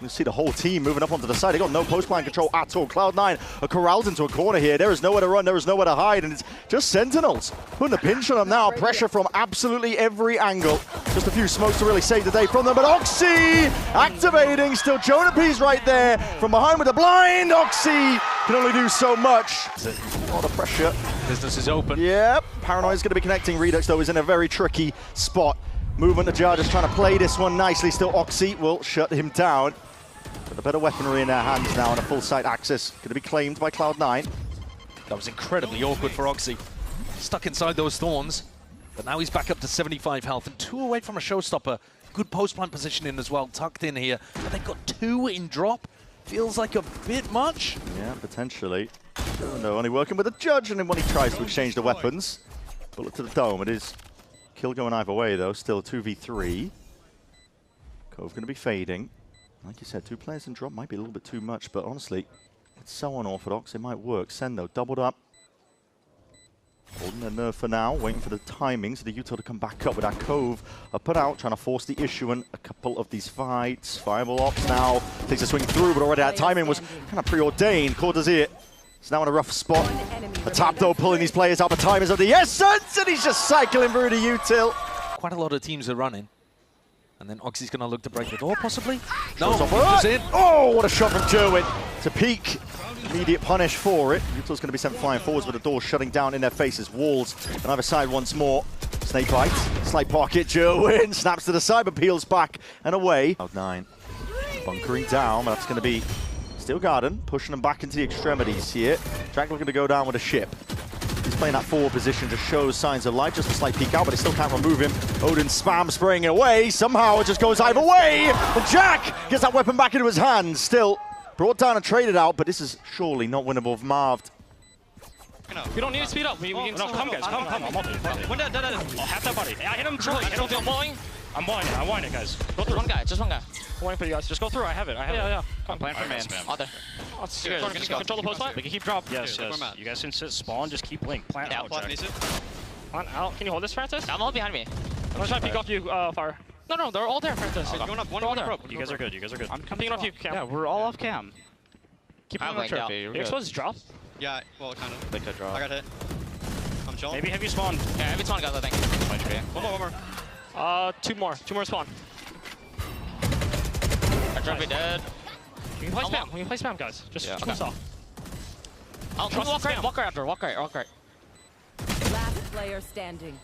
You see the whole team moving up onto the side. They got no post-plan control at all. CLOUD9 are corralled into a corner here. There is nowhere to run. There is nowhere to hide. And it's just Sentinels putting the pinch on them now. Pressure from absolutely every angle. Just a few smokes to really save the day from them. But Oxy activating. Still Jonah P's right there. From behind with the blind. Oxy can only do so much. A lot of pressure. Business is open. Yep. Paranoid's going to be connecting. Redux, though, is in a very tricky spot. Movement to Jar, just trying to play this one nicely. Still Oxy will shut him down. But a bit of weaponry in their hands now and a full site access. Going to be claimed by CLOUD9. That was incredibly awkward for Oxy. Stuck inside those thorns. But now he's back up to 75 health and 2 away from a showstopper. Good post-plant positioning as well, tucked in here. But they've got 2 in drop. Feels like a bit much. Yeah, potentially. No, only working with a judge, and then when he tries to exchange the weapons, bullet to the dome. It is kill going either way, though. Still 2v3. Cove going to be fading. Like you said, 2 players in drop might be a little bit too much, but honestly, it's so unorthodox. It might work. Sendo doubled up. Holding their nerve for now, waiting for the timing so the util to come back up with that Cove up and out, trying to force the issue in a couple of these fights. Fireball Ops now takes a swing through, but already that timing was kind of preordained. Cortazir is now in a rough spot. A tap though, pulling these players out. The time is of the essence, and he's just cycling through the util. Quite a lot of teams are running. And then Oxy's going to look to break the door, possibly? No, it's in. Oh, what a shot from Jerwin to peak. Immediate punish for it. Util's going to be sent flying forwards with the door shutting down in their faces. Walls on either side once more. Snake bite, slight pocket. Jerwin snaps to the side but peels back and away. CLOUD9 bunkering down, but that's going to be Steel Garden pushing them back into the extremities here. Jack looking to go down with a ship. He's playing that forward position to show signs of life. Just a slight peek out, but he still can't remove him. Odin spam spraying it away. Somehow it just goes either way. And Jack gets that weapon back into his hands. Still brought down and traded out, but this is surely not winnable for Marved. We don't need to speed up. We can come, guys. Come. I'm ulti. One dead. Oh, half that body. I hit him. I'm blowing. I'm blowing it, guys. Go through. Just one guy. I'm waiting for you guys. Just go through. I have it. Yeah. Come. Plan for man. Out there. Control the post line. We can keep drop. Yes. You guys can sit spawn. Just keep blink. Plant out, Jack. Plant out. Can you hold this, Francis? I'm all behind me. I'm gonna try to peek off you, Fire. No, they're all there, Francis. Going up. One there. pro. You guys are good. I'm peeking off you, Cam. Yeah, we're all off cam. Keep on trophy. You exposed drop? Yeah, well, kind of. They could drop. I got hit. I'm chilling. Maybe have you spawned? Yeah, heavy spawn got the thing. One more. Two more spawn. Our trophy dead. We can play spam, guys. Just close off. I'll walk right after. Walk right. Last player standing.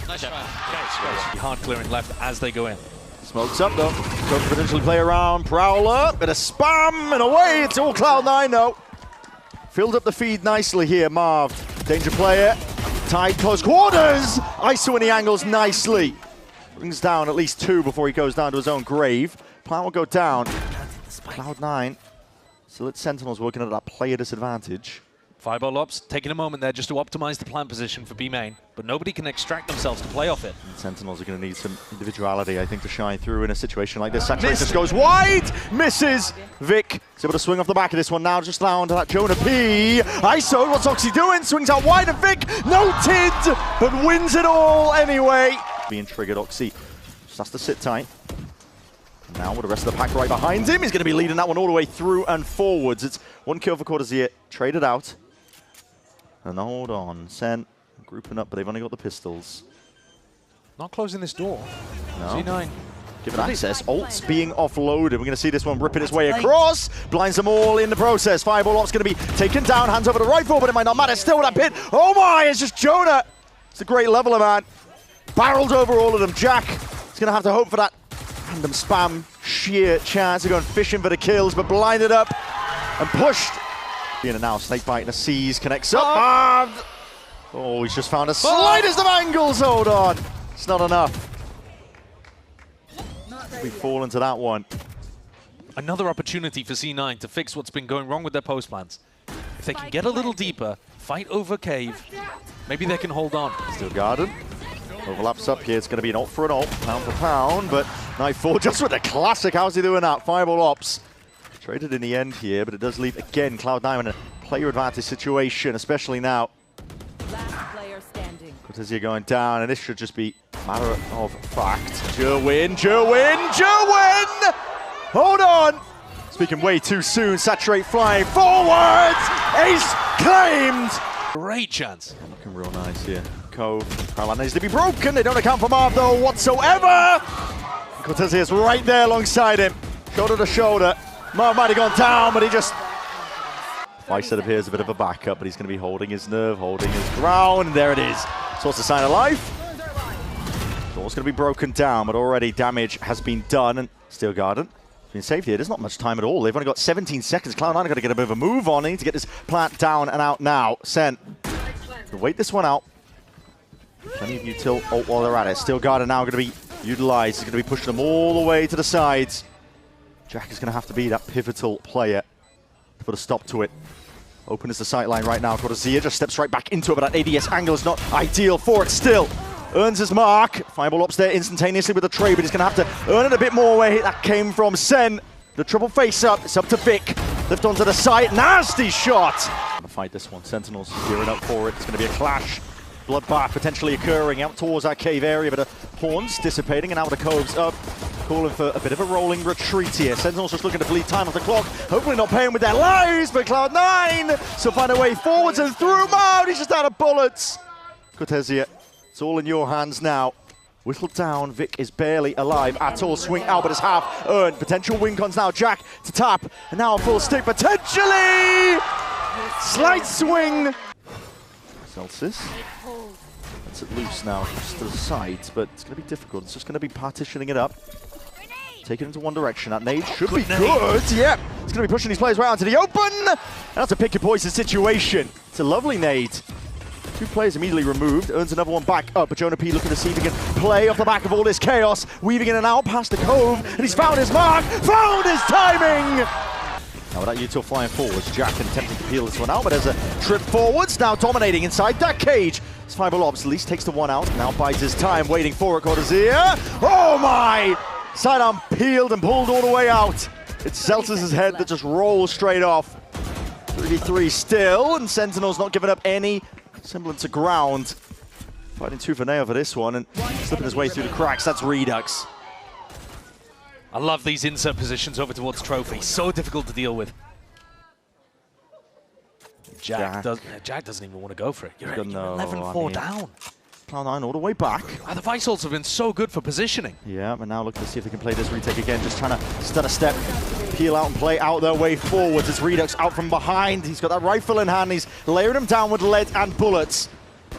Nice try. Guys. Hard clearing left as they go in. Smokes up though. Could potentially play around. Prowler, bit of spam and away. It's all CLOUD9 though. Filled up the feed nicely here, Marv. Danger player. Tight close quarters. ISO in the angles nicely. Brings down at least 2 before he goes down to his own grave. Plan will go down. CLOUD9. Still at Sentinels working at that player disadvantage. Fireball Ops taking a moment there just to optimize the plant position for B main, but nobody can extract themselves to play off it. And Sentinels are going to need some individuality, I think, to shine through in a situation like this. Saturation just goes wide, misses. Vic is able to swing off the back of this one now, just down to that Jonah P. ISO, what's Oxy doing? Swings out wide, and Vic noted, but wins it all anyway. Being triggered, Oxy just has to sit tight. Now with the rest of the pack right behind him, he's going to be leading that one all the way through and forwards. It's 1 kill for Cortazir, traded out. And hold on, Sen grouping up, but they've only got the pistols. Not closing this door. No. G9. Given access, ults being offloaded. We're going to see this one ripping its way across. Blinds them all in the process. Fireball Ops going to be taken down, hands over the rifle, but it might not matter. Still with that pit. Oh my, it's just Jonah. It's a great leveler, man. Barreled over all of them. Jack is going to have to hope for that random spam sheer chance of going fishing for the kills, but blinded up and pushed. In and now, snakebite and a seize connects up. Oh, he's just found the slightest of angles. Hold on. It's not enough. We fall into that one. Another opportunity for C9 to fix what's been going wrong with their post plans. If they can get a little deeper, fight over cave, maybe they can hold on. Steel Garden. Overlaps up here. It's going to be an ult for an ult, pound for pound, but Nightfall just with the classic. How's he doing that? Fireball Ops. Traded in the end here, but it does leave, again, CLOUD9 in a player advantage situation, especially now. Last player standing. Cortazir going down, and this should just be a matter of fact. Jerwin! Hold on! Speaking way too soon, saturate flying forwards! Ace claimed! Great chance. Looking real nice here. Cove, Carolina needs to be broken. They don't account for Marv though whatsoever! Cortez is right there alongside him. Shoulder to shoulder. Marv might have gone down, but he just... Vice appears a bit of a backup, but he's going to be holding his nerve, holding his ground, and there it is. Source a sign of life. Door's going to be broken down, but already damage has been done, and Steel Garden has been saved here. There's not much time at all. They've only got 17 seconds. Cloud9 are going to get a bit of a move on. They need to get this plant down and out now. Sen, wait this one out. Plenty of util ult while they're at it. Steel Garden now going to be utilized. He's going to be pushing them all the way to the sides. Jack is going to have to be that pivotal player to put a stop to it. Open is the sight line right now. Cortezia just steps right back into it, but that ADS angle is not ideal for it still. Earns his mark. Fireball ups there instantaneously with the trade, but he's going to have to earn it a bit more where that came from. Sen, the triple face up. It's up to Vic. Lift onto the side. Nasty shot. Gonna fight this one. Sentinels gearing up for it. It's going to be a clash. Bloodbath potentially occurring out towards that cave area, but the horns dissipating and now the coves up. Calling for a bit of a rolling retreat here. Sentinels just looking to bleed time off the clock. Hopefully not paying with their lives, but Cloud9 still find a way forwards and through mode. He's just out of bullets. Cortezia, it's all in your hands now. Whittled down, Vic is barely alive at all. Swing out, but it's half earned. Potential win cons now. Jack to tap, and now a full stick potentially. Slight swing. Celsius. That's it loose now, just to the sides, but it's going to be difficult. It's just going to be partitioning it up. Take it into one direction. That nade should be good. Yep. It's going to be pushing these players right onto the open. And that's a pick your poison situation. It's a lovely nade. Two players immediately removed. Earns another one back up. But Jonah P looking to see if he can play off the back of all this chaos. Weaving in and out past the cove. And he's found his mark. Found his timing. Now with that util flying forwards, Jack attempting to peel this one out, but there's a trip forwards, now dominating inside that cage. His Fireball Ops at least takes the one out, now bides his time, waiting for it, Cortezia. Oh my! Sidearm peeled and pulled all the way out. It's Celsius' head that just rolls straight off. 3v3 still, and Sentinel's not giving up any semblance of ground. Fighting tooth and nail for this one, and slipping his way through the cracks, that's Redux. I love these insert positions over towards Trophy. So difficult to deal with. Jack doesn't even want to go for it. You're 11-4 down. Cloud9 all the way back. And the Vice ults have been so good for positioning. Yeah, but now looking to see if they can play this retake again. Just trying to stutter step, peel out and play out their way forwards. It's Redux out from behind. He's got that rifle in hand. He's layering him down with lead and bullets.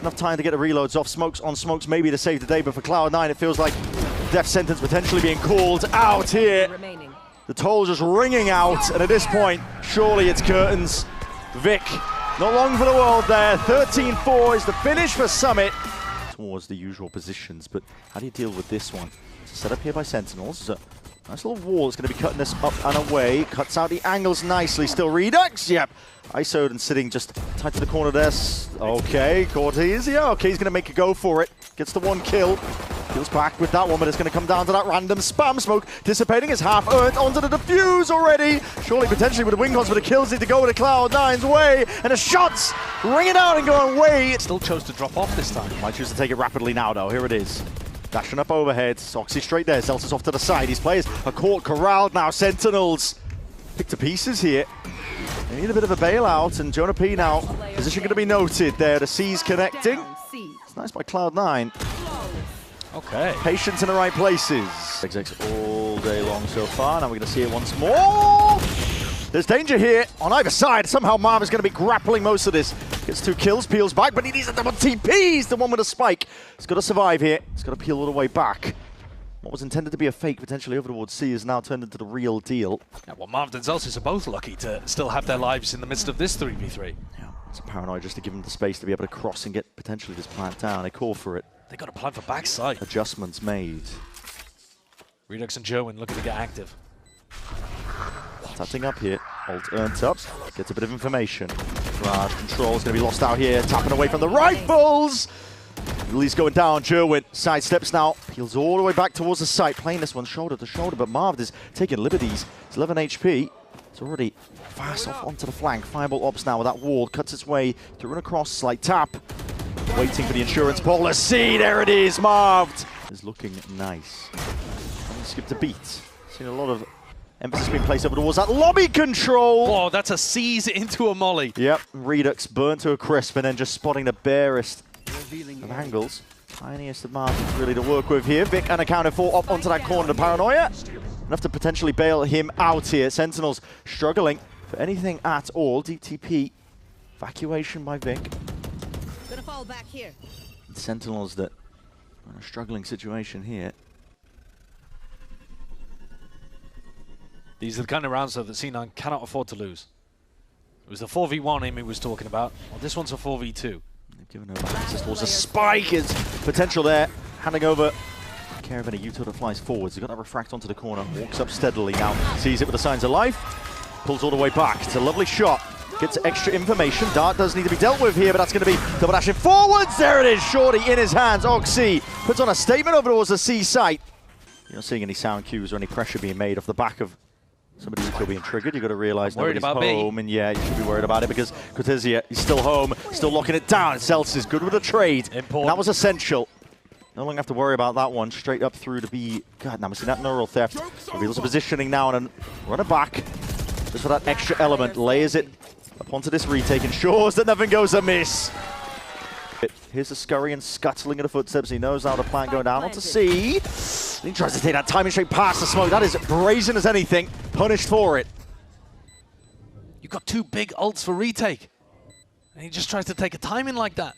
Enough time to get the reloads off. Smokes on smokes maybe to save the day, but for Cloud9 it feels like death sentence potentially being called out here. The toll just ringing out, and at this point, surely it's curtains. Vic, not long for the world there. 13-4 is the finish for Summit. Towards the usual positions, but how do you deal with this one? It's a setup here by Sentinels. There's a nice little wall that's going to be cutting this up and away. Cuts out the angles nicely. Still Redux, yep. ISO'd and sitting just tight to the corner there. Okay, Cortezia. Okay, he's going to make a go for it. Gets the one kill. Feels back with that one, but it's going to come down to that random spam smoke. Dissipating is half earned onto the defuse already. Surely, potentially, with the wing cons, but the kills need to go with the Cloud9's way. And the shots ringing out and going away. Still chose to drop off this time. Might choose to take it rapidly now, though. Here it is. Dashing up overhead. Oxy straight there. Celsius off to the side. These players are caught, corralled now. Sentinels picked to pieces here. They need a bit of a bailout, and Jonah P now. Position going to be noted there. The C's connecting. It's nice by Cloud9. Okay. Patience in the right places. Execs all day long so far. Now we're going to see it once more. There's danger here on either side. Somehow Marv is going to be grappling most of this. Gets 2 kills, peels back, but he needs a double TP. He's the one with a spike. He's got to survive here. He's got to peel all the way back. What was intended to be a fake potentially over towards C is now turned into the real deal. Yeah, well, Marv and Celsius are both lucky to still have their lives in the midst of this 3v3. Yeah, it's a paranoia just to give them the space to be able to cross and get potentially this plant down. They call for it. They got a plan for backside. Adjustments made. Redux and Jerwin looking to get active. Tapping up here. Ult earned up. Gets a bit of information. Barrage control is going to be lost out here. Tapping away from the rifles. Lee's going down. Jerwin side steps now. Peels all the way back towards the site. Playing this one shoulder to shoulder, but Marv is taking liberties. It's 11 HP. It's already fast off onto the flank. Fireball Ops now with that wall. Cuts its way through and across. Slight tap. Waiting for the insurance policy. There it is. Marv is looking nice. Skipped a beat. Seen a lot of Emphasis being placed over towards that lobby control. Oh, that's a seize into a molly. Yep, Redux burnt to a crisp and then just spotting the barest of angles. Tiniest of margins really to work with here. Vic unaccounted for up onto that corner to Paranoia. Enough to potentially bail him out here. Sentinels struggling for anything at all. Deep TP. Evacuation by Vic. Gonna fall back here. Sentinels that are in a struggling situation here. These are the kind of rounds though that C9 cannot afford to lose. It was the 4v1 EMEA was talking about. Well, this one's a 4v2. They've given over access towards a spike. Is potential there. Handing over care of any util that flies forwards. He's got that refract onto the corner. Walks up steadily now. Sees it with the signs of life. Pulls all the way back. It's a lovely shot. Gets extra information. Dart does need to be dealt with here, but that's going to be double dashing forwards. There it is. Shorty in his hands. Oxy puts on a statement over towards the C site. You're not seeing any sound cues or any pressure being made off the back of somebody who's still being triggered. You've got to realize nobody's home. And yeah, you should be worried about it because Cortesia, he's still home, still locking it down. Celsius is good with the trade. Important. That was essential. No longer have to worry about that one. Straight up through to be... God, now we're seeing that neural theft. Reveals the positioning now and run it back. Just for that extra element. Layers it up onto this retake. Ensures that nothing goes amiss. Here's the scurry and scuttling of the footsteps. He knows now the plan going down onto C. He tries to take that timing straight past the smoke. That is brazen as anything. Punished for it. You've got two big ults for retake. And he just tries to take a timing like that.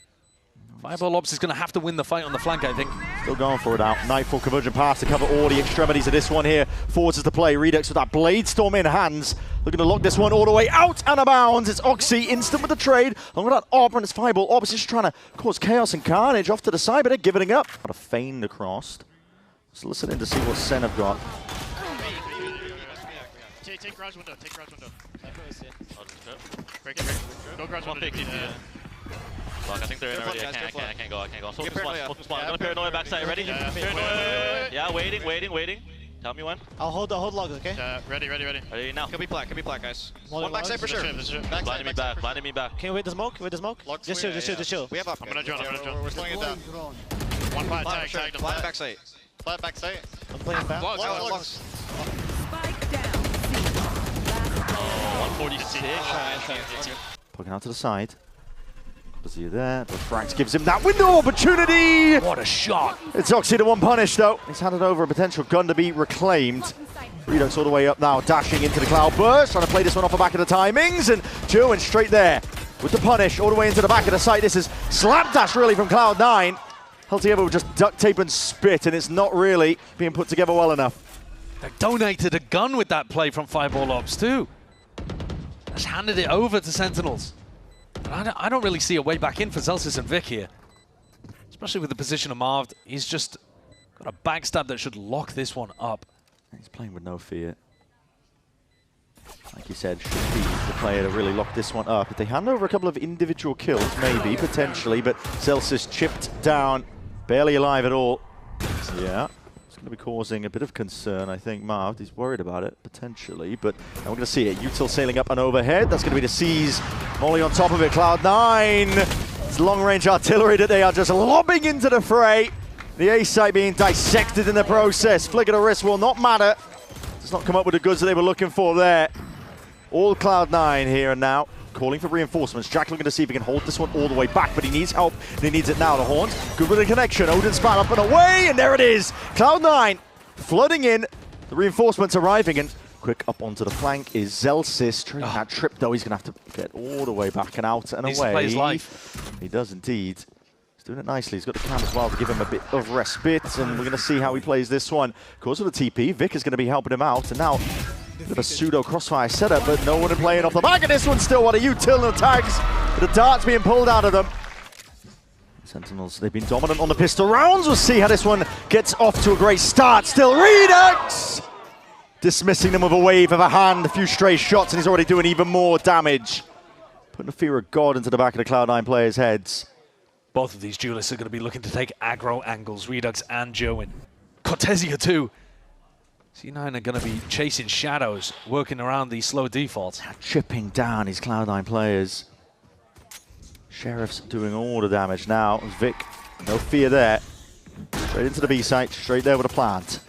Fireball Ops is going to have to win the fight on the flank, I think. Still going for it out. Nightfall conversion pass to cover all the extremities of this one here. Forwards is the play. Redux with that Blade Storm in hands. Looking to lock this one all the way out and abounds. It's Oxy instant with the trade. Along with that Op, and it's Fireball Ops just trying to cause chaos and carnage off to the side, but they're giving it up. Got a feign across. Just listening to see what Sen have got. Take garage window. Take garage window. Break it. Go garage window. Fuck, I think they're in already. I can't go. Focus spawn. I'm gonna paranoia backside. Ready? Paranoia. Yeah, waiting. Tell me when. I'll hold log, okay? Ready. Ready now. Could be black, guys. One backside for sure. Blinding me back. Can you wait the smoke? Just chill. We have up. I'm gonna drone. We're slowing it down. One flat tag. Flat backside. Flat backside. I'm playing back. Logs. Spike down. 146. Poking out to the side. See you there. The Frax gives him that window opportunity. What a shot. It's Oxy to one punish though. He's handed over a potential gun to be reclaimed. Redux all the way up now, dashing into the cloud burst, trying to play this one off the back of the timings, and Joe straight there with the punish all the way into the back of the site. This is slapdash really from CLOUD9. Held together with just duct tape and spit, and it's not really being put together well enough. They donated a gun with that play from Fireball Ops too. Just handed it over to Sentinels. I don't really see a way back in for Celsius and Vic here. Especially with the position of Marv. He's just got a backstab that should lock this one up. He's playing with no fear. Like you said, should be the player to really lock this one up. If they hand over a couple of individual kills, maybe, potentially, but Celsius chipped down, barely alive at all. Yeah. Going to be causing a bit of concern, I think. Marv, he's worried about it, potentially, but now we're going to see it. Util sailing up and overhead. That's going to be the C's. Molly on top of it. CLOUD9. It's long-range artillery that they are just lobbing into the fray. The A site being dissected in the process. Flick of the wrist will not matter. Does not come up with the goods that they were looking for there. All CLOUD9 here and now. Calling for reinforcements. Jack looking to see if he can hold this one all the way back, but he needs help, and he needs it now. The Horns, good with the connection. Odin span up and away, and there it is. CLOUD9 flooding in. The reinforcements arriving, and quick up onto the flank is Celsius. Trying that trip, though. He's going to have to get all the way back and out and Needs away. To play his life. He does indeed. He's doing it nicely. He's got the cam as well to give him a bit of respite, and we're going to see how he plays this one. Of course, with the TP, Vic is going to be helping him out, and now bit of a pseudo crossfire setup, but no one playing off the back of this one still. What are you? Till no tags. The darts being pulled out of them. Sentinels, they've been dominant on the pistol rounds. We'll see how this one gets off to a great start. Still Redux! Dismissing them with a wave of a hand, a few stray shots, and he's already doing even more damage. Putting the fear of God into the back of the CLOUD9 players' heads. Both of these duelists are going to be looking to take aggro angles, Redux and Joen. Cortesia too. C9 are going to be chasing shadows, working around these slow defaults. Chipping down these CLOUD9 players. Sheriff's doing all the damage now. Vic, no fear there. Straight into the B site, straight there with a plant.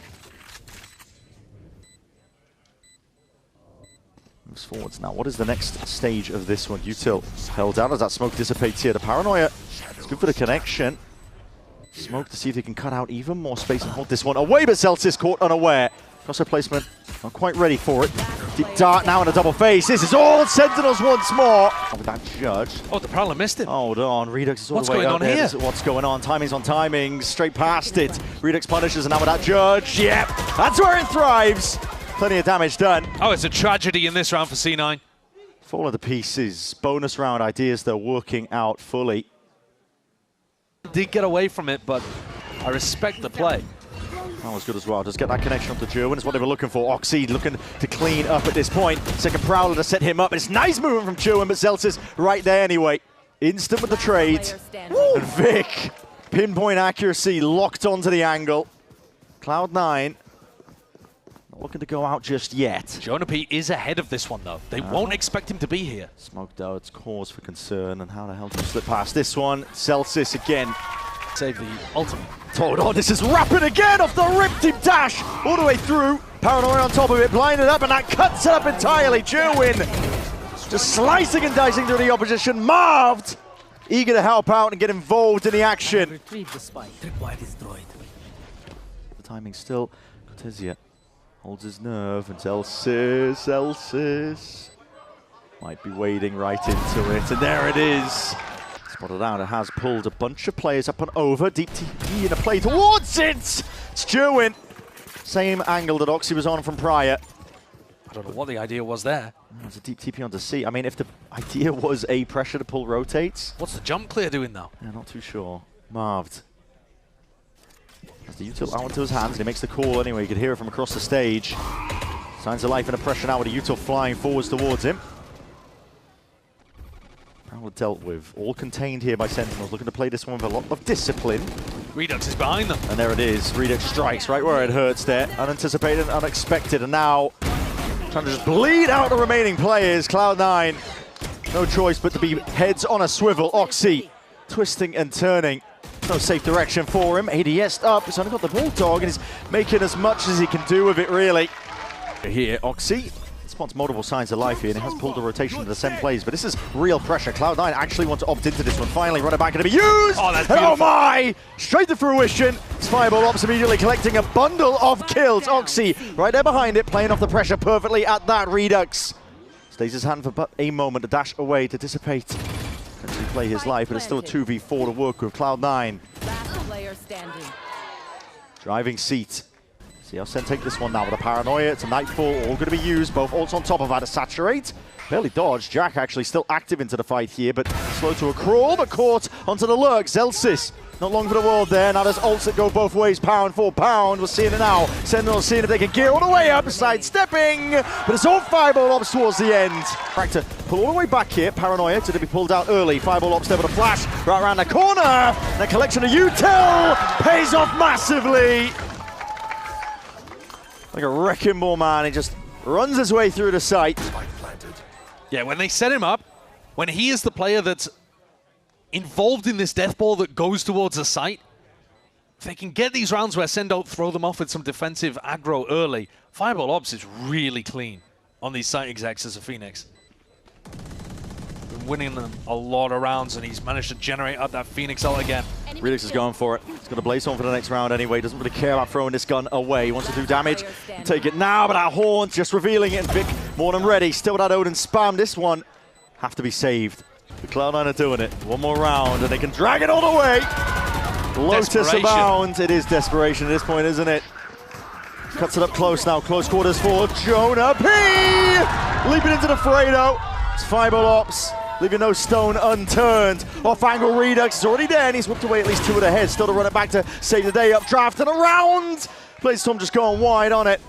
Moves forwards now. What is the next stage of this one? Util held out as that smoke dissipates here. The paranoia is good for the connection. Smoke to see if they can cut out even more space and hold this one away, but Celsius caught unaware. Crosshair placement, not quite ready for it. Deep dart now in a double face. This is all Sentinels once more. Oh, with that judge. Oh, the Prowler missed it. Hold on, Redux is all What's the way going up on there. here? This is what's going on? Timing's on timing. Straight past it. Redux punishes, and now with that judge. Yep, that's where it thrives. Plenty of damage done. Oh, it's a tragedy in this round for C9. Fall of the pieces. Bonus round ideas, they're working out fully. Did get away from it, but I respect the play. That was good as well. Just get that connection up to Jerwin. Is what they were looking for. Oxy looking to clean up at this point. Second Prowler to set him up. It's nice movement from Jerwin, but Celsius right there anyway. Instant with the trade. And Vic, pinpoint accuracy, locked onto the angle. CLOUD9, not looking to go out just yet. Jonah P is ahead of this one, though. They won't expect him to be here. Smoked out, it's cause for concern. And how the hell do you slip past this one? Celsius again. Save the ultimate. Hold on, this is rapid again off the rip, deep dash all the way through. Paranoia on top of it, blinded up, and that cuts it up entirely. Jerwin just slicing and dicing through the opposition. Marved, eager to help out and get involved in the action. Retrieve the spike. Tripwire destroyed. The timing still. Cortesia holds his nerve, and Celsius might be wading right into it, and there it is. Spotted out, it has pulled a bunch of players up and over. Deep TP in a play towards it! It's Jerwin. Same angle that Oxy was on from prior. I don't know what the idea was there. There's a deep TP onto C. I mean, if the idea was a pressure to pull rotates. What's the jump clear doing, though? Yeah, not too sure. Marved. As the util out into his hands, and he makes the call anyway. You can hear it from across the stage. Signs of life and a pressure now with the util flying forwards towards him. Dealt with, all contained here by Sentinels, looking to play this one with a lot of discipline. Redux is behind them. And there it is, Redux strikes right where it hurts there. Unanticipated, unexpected, and now trying to just bleed out the remaining players. CLOUD9, no choice but to be heads on a swivel. Oxy, twisting and turning. No safe direction for him. ADS up, he's only got the Bulldog, and he's making as much as he can do with it, really. Here, Oxy spots multiple signs of life here, and it has pulled the rotation to the send plays, but this is real pressure. CLOUD9 actually want to opt into this one. Finally, running back going to be used! Oh, that's beautiful. Oh my! Straight to fruition. Fireball Ops immediately collecting a bundle of kills. Oxy right there behind it, playing off the pressure perfectly at that. Redux stays his hand for but a moment to dash away, to dissipate, potentially play his life, but it's still a 2v4 to work with. CLOUD9. Last player standing. Driving seat. See how Sen take this one now with a paranoia. It's a nightfall, all going to be used. Both ults on top of that to saturate. Barely dodged. Jack actually still active into the fight here, but slow to a crawl, but caught onto the lurk. Zelsis, not long for the world there. Now there's ults that go both ways, pound for pound. We're seeing it now. Sentinels seeing if they can gear all the way up, sidestepping, but it's all Fireball Ops towards the end. Back to pull all the way back here. Paranoia to be pulled out early. Fireball Ops there with a flash right around the corner. The collection of util pays off massively. Like a wrecking ball, man. He just runs his way through the site. Yeah, when they set him up, when he is the player that's involved in this death ball that goes towards the site, if they can get these rounds where Sen don't throw them off with some defensive aggro early, Fireball Ops is really clean on these site execs as a Phoenix. Been winning them a lot of rounds, and he's managed to generate up that Phoenix ult again. Redux is going for it. He's going to blaze on for the next round anyway. Doesn't really care about throwing this gun away. He wants to do damage. Take it now, but that Haunt just revealing it. And Vic more than ready. Still that Odin spam. This one have to be saved. The CLOUD9 are doing it. One more round, and they can drag it all the way. Lotus abound. It is desperation at this point, isn't it? Cuts it up close now. Close quarters for Jonah P. Leaping into the fray, though. It's Fireball Ops. Leaving no stone unturned. Off-angle Redux is already there, and he's whipped away at least two of the heads. Still to run it back to save the day. Updraft and around. Blaze just going wide on it.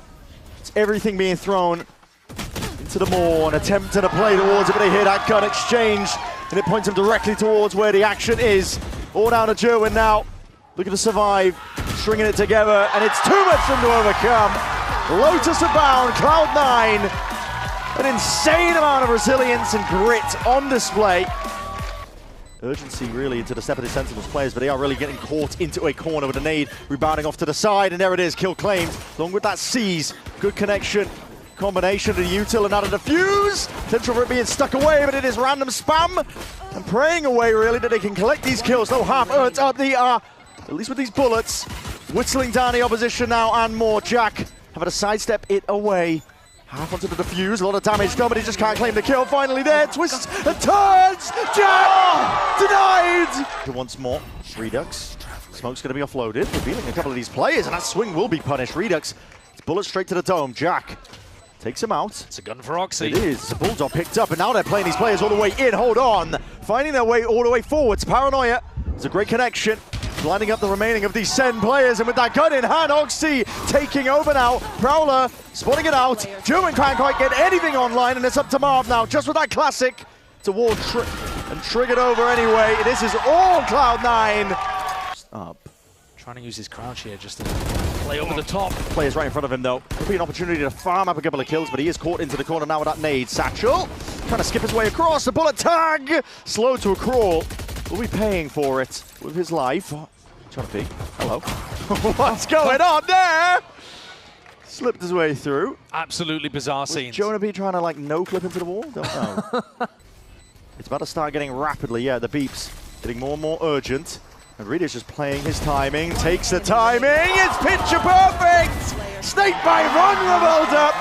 It's everything being thrown into the maw and attempting to play towards it, but they hear that gun exchange, and it points him directly towards where the action is. All down to Jerwin now. Looking to survive, stringing it together, and it's too much for him to overcome. Lotus abound, CLOUD9. An insane amount of resilience and grit on display. Urgency really into the step of the Sentinels players, but they are really getting caught into a corner with a nade rebounding off to the side, and there it is, kill claimed. Along with that seize, good connection Combination of the util and out of the defuse. Potential for it being stuck away, but it is random spam. And praying away, really, that they can collect these kills. No half earth up the at least with these bullets. Whistling down the opposition now and more. Jack having to sidestep it away. Half onto the defuse, a lot of damage done, but he just can't claim the kill. Finally there, twists and turns. Jack denied. Once more, Redux. Smoke's going to be offloaded, revealing a couple of these players, and that swing will be punished. Redux, it's bullet straight to the dome. Jack takes him out. It's a gun for Oxy. It is. The Bulldog picked up, and now they're playing these players all the way in. Hold on. Finding their way all the way forwards. Paranoia. It's a great connection. Lining up the remaining of these Sen players, and with that gun in hand, Oxy taking over now. Prowler spotting it out. German can't quite get anything online, and it's up to Marv now, just with that classic to wall and triggered over anyway. This is all CLOUD9. Up. Trying to use his crouch here just to play over the top. Players right in front of him though. Could be an opportunity to farm up a couple of kills, but he is caught into the corner now with that nade. Satchel trying to skip his way across. The bullet tag, slow to a crawl. Will be paying for it with his life. Trying to peek. Hello. What's going on there? Slipped his way through. Absolutely bizarre scenes. Jonah B trying to like no clip into the wall? Don't know. It's about to start getting rapidly. Yeah, the beeps getting more and more urgent. And Reed is just playing his timing. Takes the timing. It's picture perfect. Snakebite vulnerable up.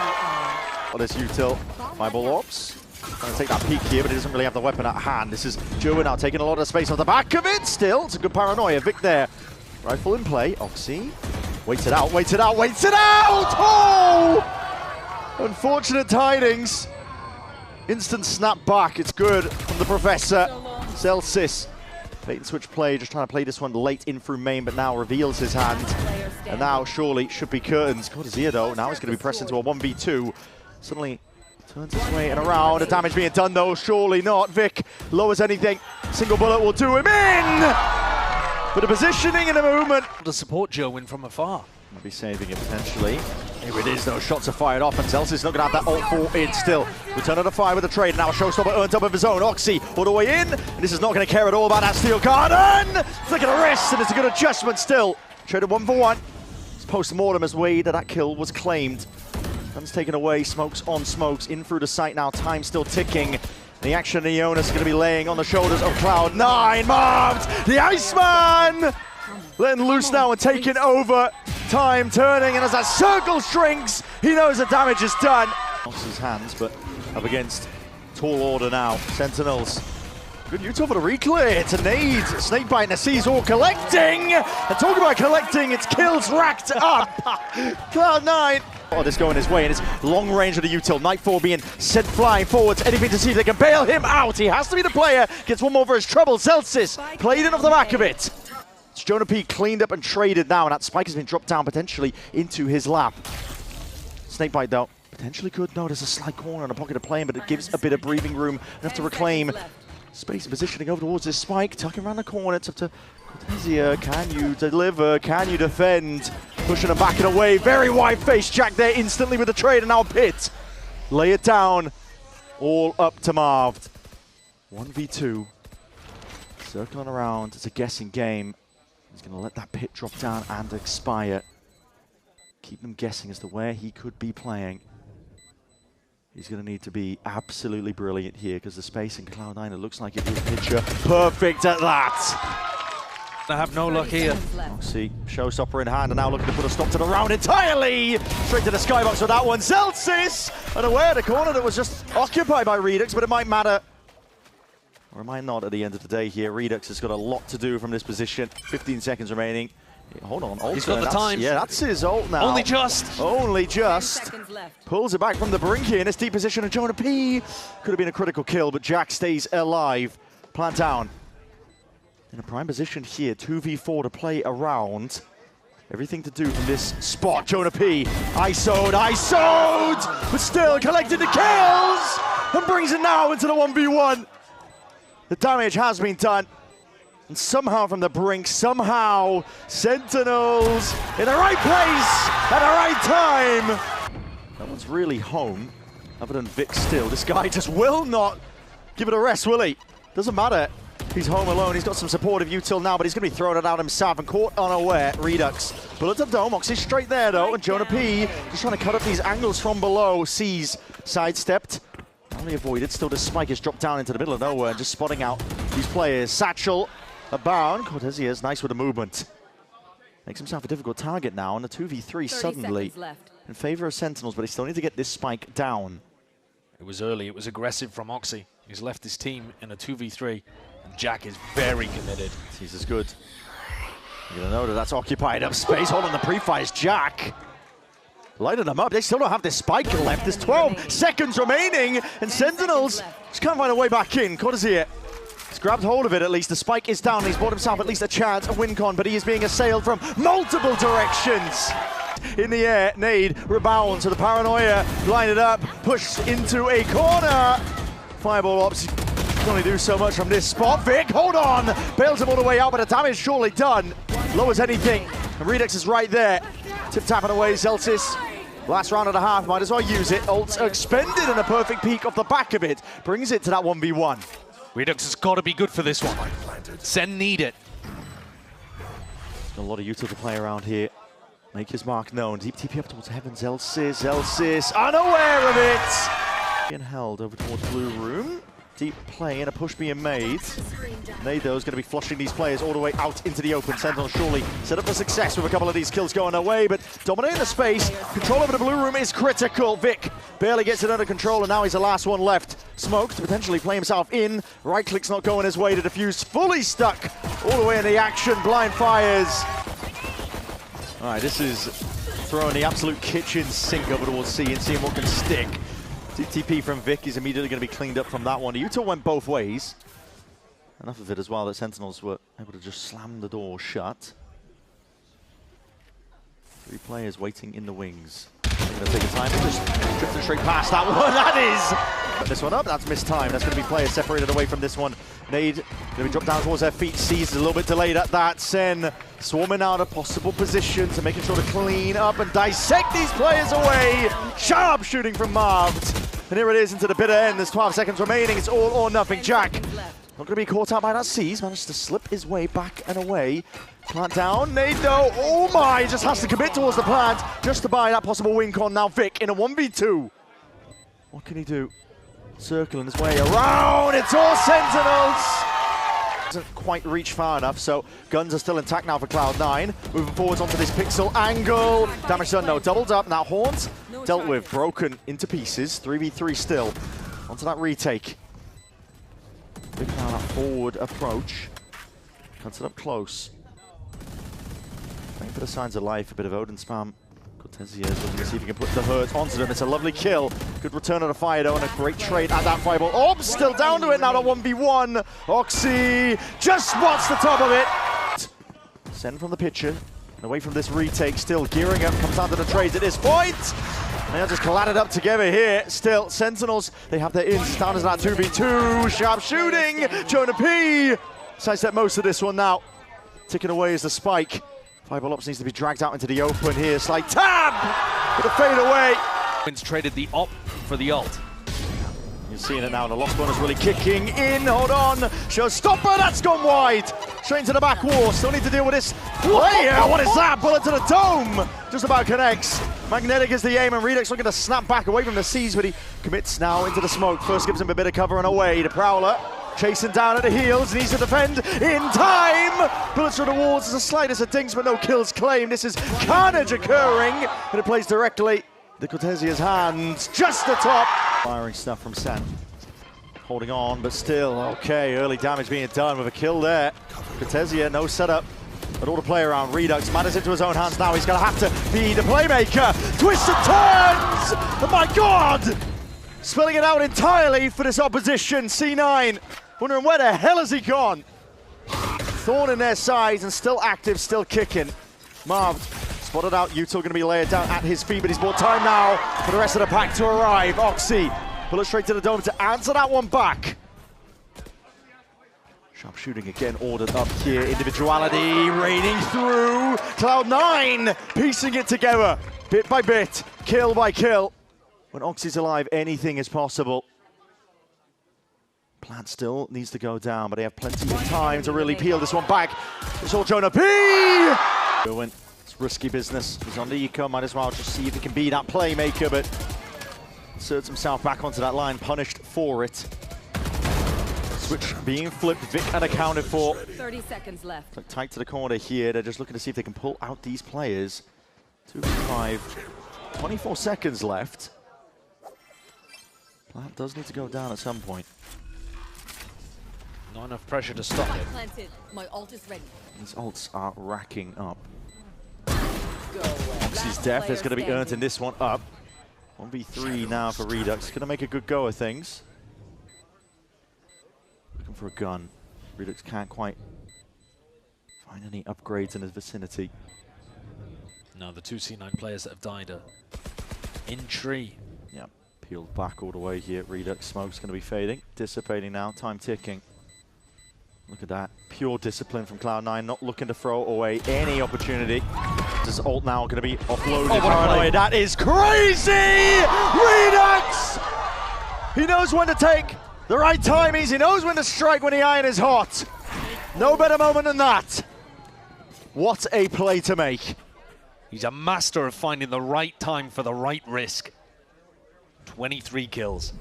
Oh, this util. Fireball ops. Trying to take that peek here, but he doesn't really have the weapon at hand. This is Joe now taking a lot of space off the back of it. Still, it's a good paranoia. Vic there. Rifle in play. Oxy. Waits it out, waits it out, waits it out! Oh! Unfortunate tidings. Instant snap back. It's good from the Professor. Celsius. Bait and switch play, just trying to play this one late in through main, but now reveals his hand. And now surely should be curtains. Got his ear though. Now he's going to be pressed into a 1v2. Suddenly turns his way and around. The damage being done though, surely not. Vic lowers anything. Single bullet will do him in! But the positioning and the movement. To support Joe in from afar. Might be saving it potentially. Here it is though, shots are fired off and Celsius not going to have that ult 4 in still. Return of the fire with the trade. Now a showstopper earned up of his own. Oxy all the way in. And this is not going to care at all about that steel cannon. Flick of the wrist and it's a good adjustment still. Traded 1 for 1. It's post-mortem as way that kill was claimed. Guns taken away, smokes on smokes, in through the site now, time still ticking. The action the onus is going to be laying on the shoulders of CLOUD9. Marved, the Iceman! Letting loose now and taking over. Time turning, and as that circle shrinks, he knows the damage is done. Lost his hands, but up against tall order now. Sentinels. Good util for the reclear. It's a nade. Snakebite and the C's all collecting. And talking about collecting, it's kills racked up. CLOUD9. Oh, this going his way, and it's long range of the util. Nightfall being sent flying forwards. Anything to see if they can bail him out. He has to be the player. Gets one more for his trouble. Celsius played in off the back of it. It's Jonah P cleaned up and traded now, and that spike has been dropped down potentially into his lap. Snakebite though, potentially could. No, there's a slight corner in the pocket of playing, but it gives a bit of breathing room enough to reclaim space and positioning over towards this spike. Tucking around the corner, it's up to Cortesia. Can you deliver? Can you defend? Pushing him back and away. Very wide face. Jack there instantly with the trade, and now Pit. Lay it down. All up to Marved. 1v2. Circling around. It's a guessing game. He's going to let that Pit drop down and expire. Keep them guessing as to where he could be playing. He's going to need to be absolutely brilliant here because the space in CLOUD9, it looks like it is picture perfect at that. I have no luck here. See, showstopper in hand and now looking to put a stop to the round entirely. Straight to the skybox with that one. Celsius unaware of the corner that was just occupied by Redux, but it might matter. Or it might not at the end of the day here. Redux has got a lot to do from this position. 15 seconds remaining. Yeah, hold on, ult. He's got the time. Yeah, that's his ult now. Only just. Only just. Pulls it back from the brink here in this deep position, and Jonah P could have been a critical kill, but Jack stays alive. Plant down. In a prime position here, 2v4 to play around. Everything to do from this spot. Jonah P. ISO'd, but still collected the kills and brings it now into the 1v1. The damage has been done. And somehow from the brink, somehow Sentinels in the right place at the right time. No one's really home other than Vic still. This guy just will not give it a rest, will he? Doesn't matter. He's home alone. He's got some supportive util now, but he's going to be throwing it out himself and caught unaware. Redux. Bullet to dome. Oxy's straight there, though. And Jonah P. just trying to cut up these angles from below. Sees sidestepped. Only avoided. Still, the spike is dropped down into the middle of nowhere and just spotting out these players. Satchel abound. Cortez nice with the movement. Makes himself a difficult target now. And the 2v3 suddenly in favor of Sentinels, but he still need to get this spike down. It was early. It was aggressive from Oxy. He's left his team in a 2v3. And Jack is very committed. He's as good. You're going to know that that's occupied up space. Hold on, the pre-fires Jack. Lighting them up. They still don't have this spike left. There's 12 seconds remaining. And Sentinels just can't find a way back in. Cortez he's grabbed hold of it at least. The spike is down. He's bought himself at least a chance of win con, but he is being assailed from multiple directions. In the air, nade, rebound to the paranoia. Blinded up, pushed into a corner. Fireball ops. Can only do so much from this spot. Vic, hold on! Bails him all the way out, but the damage surely done. Low as anything. And Redux is right there. Tip-tapping away, Celsius. Last round and a half, might as well use it. Ults expended and a perfect peek off the back of it. Brings it to that 1v1. Redux has got to be good for this one. Sen need it. A lot of util to play around here. Make his mark known. Deep TP up towards heaven. Celsius unaware of it! Being held over towards blue room. Deep play and a push being made. Nado is going to be flushing these players all the way out into the open. Sentinel surely set up for success with a couple of these kills going their way, but dominating the space. Control over the blue room is critical. Vic barely gets it under control, and now he's the last one left. Smoked, potentially play himself in. Right click's not going his way to defuse. Fully stuck all the way in the action. Blind fires. All right, this is throwing the absolute kitchen sink over towards C and seeing what can stick. TP from Vic is immediately going to be cleaned up from that one. Util went both ways. Enough of it as well that Sentinels were able to just slam the door shut. 3 players waiting in the wings. Going to take a time and just drifting straight past that one. That is! Put this one up, that's missed time. That's going to be players separated away from this one. Nade going to be dropped down towards their feet. Sees a little bit delayed at that. Sen swarming out of possible positions and making sure to clean up and dissect these players away. Sharp shooting from Marved. And here it is into the bitter end. There's 12 seconds remaining. It's all or nothing. Jack not going to be caught out by that. Seas managed to slip his way back and away. Plant down. Nade though. Oh my! Just has to commit towards the plant just to buy that possible win con. Now Vic in a 1v2. What can he do? Circling his way around. It's all Sentinels. Doesn't quite reach far enough, so guns are still intact now for Cloud9. Moving forwards onto this pixel angle. Damage done, no. Doubled up. Now Horns dealt with. Broken into pieces. 3v3 still. Onto that retake. Big now that forward approach. Cuts it up close. Waiting for the signs of life. A bit of Odin spam. Cortez is looking to see if he can put the hurt onto them. It's a lovely kill. Good return of the fire though, and a great trade at that fireball. Oh, still down to it now to 1v1. Oxy just spots the top of it. Send from the pitcher. And away from this retake, still gearing up, comes down to the trades at this point. They'll just collided up together here. Still, Sentinels, they have their ins down as that 2v2. Sharp shooting. Jonah P. Sidestep most of this one now. Ticking away is the spike. Fireball Ops needs to be dragged out into the open here. Slight tab! With a fade away. Wins traded the op for the ult. You're seeing it now. The lost one is really kicking in. Hold on. Showstopper, that's gone wide. Straight into the back wall. Still need to deal with this player. What is that? Bullet to the dome. Just about connects. Magnetic is the aim, and Redux looking to snap back away from the Seas, but he commits now into the smoke. First gives him a bit of cover and away. The Prowler chasing down at the heels, needs to defend in time. Bullets through the walls, there's the slightest of dings, but no kills claimed. This is carnage occurring, and it plays directly to Cortezia's hands, just the top. Firing stuff from Sen. Holding on, but still, okay, early damage being done with a kill there. Cortezia, no setup, but all the play around. Redux matters into his own hands now. He's going to have to be the playmaker. Twists and turns! Oh my God! Spilling it out entirely for this opposition. C9, wondering where the hell has he gone? Thorn in their sides and still active, still kicking. Marv spotted out. Util going to be layered down at his feet, but he's bought time now for the rest of the pack to arrive. Oxy, bullet straight to the dome to answer that one back. Sharp shooting again ordered up here. Individuality raining through. Cloud9 piecing it together bit by bit, kill by kill. When Oxy's alive, anything is possible. Plant still needs to go down, but they have plenty of time to really peel this one back. It's all Jonah P! It's risky business. He's on the eco, might as well just see if he can be that playmaker, but inserts himself back onto that line, punished for it. Switch being flipped, Vic unaccounted for. 30 seconds left. Look tight to the corner here. They're just looking to see if they can pull out these players. 2v5, 24 seconds left. Plant does need to go down at some point. Not enough pressure to stop it. Planted. My ult is ready. These ults are racking up. Go away. Oxy's death is going to be earned in this one up. 1v3 now for Redux. Going to make a good go of things. Looking for a gun. Redux can't quite find any upgrades in his vicinity. No, the two C9 players that have died are in tree. Yeah, peeled back all the way here. Redux smoke's going to be fading. Dissipating now, time ticking. Look at that. Pure discipline from CLOUD9, not looking to throw away any opportunity. This ult now going to be offloaded. Paranoia. That is crazy! Redux! He knows when to take the right timings. He knows when to strike when the iron is hot. No better moment than that. What a play to make. He's a master of finding the right time for the right risk. 23 kills.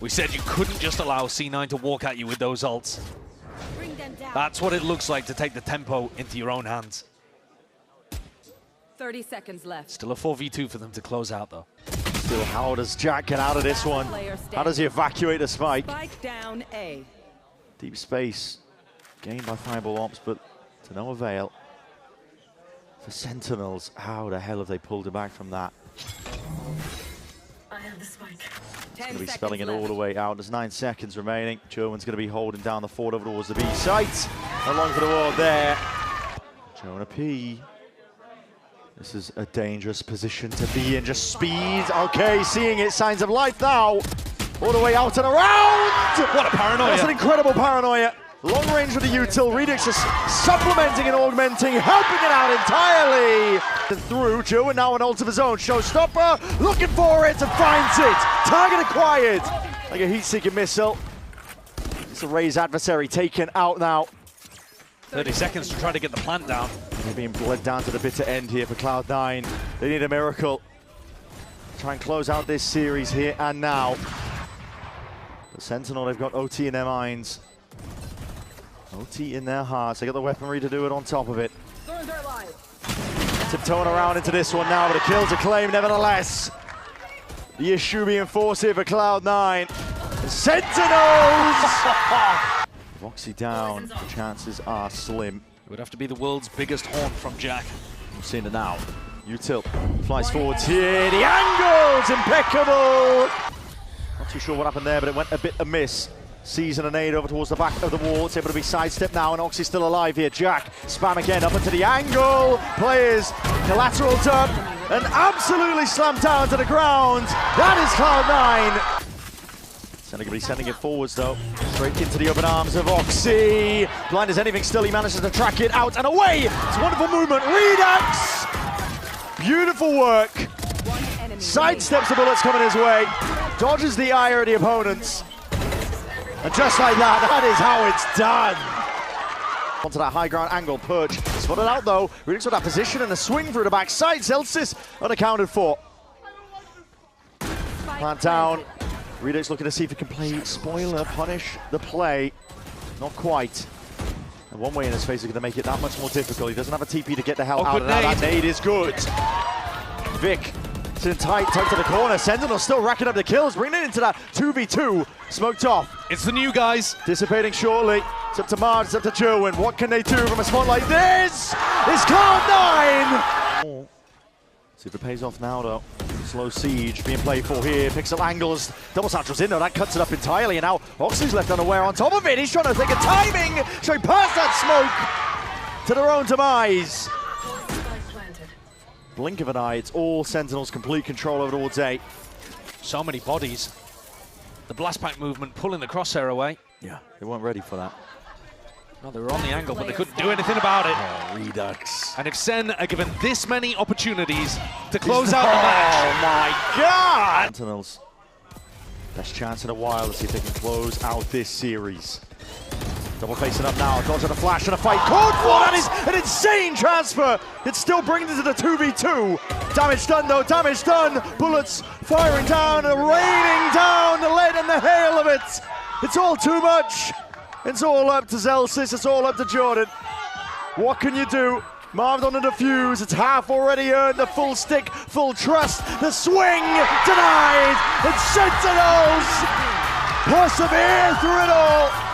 We said you couldn't just allow C9 to walk at you with those ults. Bring them down. That's what it looks like to take the tempo into your own hands. 30 seconds left. Still a 4v2 for them to close out, though. Still, how does Jack get out of this one? How does he evacuate the spike? Spike down A. Deep space. Gained by Fireball Ops, but to no avail. For Sentinels, how the hell have they pulled him back from that? I have the spike. It's going to be spelling it all the way out. There's 9 seconds remaining. German's going to be holding down the fort over towards the B site. Along for the wall there. Jonah P. This is a dangerous position to be in. Just speed. Okay, seeing it. Signs of life now. All the way out and around. What a paranoia. That's an incredible paranoia. Long range with the util. Redux just supplementing and augmenting, helping it out entirely. And through, Joe now an ult of his own. Showstopper looking for it and finds it. Target acquired. Like a heat-seeking missile. It's a Ray's adversary taken out now. 30 seconds to try to get the plant down. They're being bled down to the bitter end here for CLOUD9. They need a miracle. Try and close out this series here and now. The Sentinel, they've got OT in their minds. OT in their hearts. They got the weaponry to do it on top of it. Tiptoeing around into this one now, but a kill to claim nevertheless. The issue being forced here for CLOUD9. The Sentinels! Voxy down, the chances are slim. It would have to be the world's biggest horn from Jack. We've seen it now. Util flies forwards here. The angle's impeccable! Not too sure what happened there, but it went a bit amiss. Season a nade over towards the back of the wall. It's able to be sidestepped now, and Oxy's still alive here. Jack, spam again up into the angle. Players, collateral up, and absolutely slammed down to the ground. That is CLOUD9. Sentinel going to be sending it forwards though. Straight into the open arms of Oxy. Blind as anything still, he manages to track it out and away. It's a wonderful movement. Redux! Beautiful work. Sidesteps the bullets coming his way. Dodges the ire of the opponents. And just like that, that is how it's done. Onto that high ground angle, Purge spotted out though. Redux with that position and a swing through the backside. Celsius unaccounted for. Plant down. Redux looking to see if he can play spoiler, punish the play. Not quite. And one way in his face is going to make it that much more difficult. He doesn't have a TP to get the hell out of that. That nade is good. Vic sitting tight to the corner. Sentinel still racking up the kills, bringing it into that 2v2. Smoked off. It's the new guys. Dissipating shortly. It's up to Mars, it's up to Jerwin. What can they do from a spot like this? It's CLOUD9! See if it pays off now though. Slow siege being played for here. Picks up angles. Double satchel's in though. That cuts it up entirely. And now Oxley's left unaware on top of it. He's trying to think of timing. Showing past that smoke to their own demise. Blink of an eye. It's all Sentinels. Complete control over towards A. So many bodies. The blast pack movement pulling the crosshair away. Yeah, they weren't ready for that. No, they were on the angle, but they couldn't do anything about it. Oh, Redux. And if Sen are given this many opportunities to close out the match. Oh my God! Sentinels Best chance in a while to see if they can close out this series. Double facing up now, dodge on a flash and a fight. Code for that is an insane transfer. It's still bringing it to the 2v2. Damage done though, damage done. Bullets firing down and raining down the lead and the hail of it. It's all too much. It's all up to Zelsis, it's all up to Jordan. What can you do? Marved on the defuse, it's half already earned, the full stick, full trust, the swing denied, and Sentinels persevere through it all.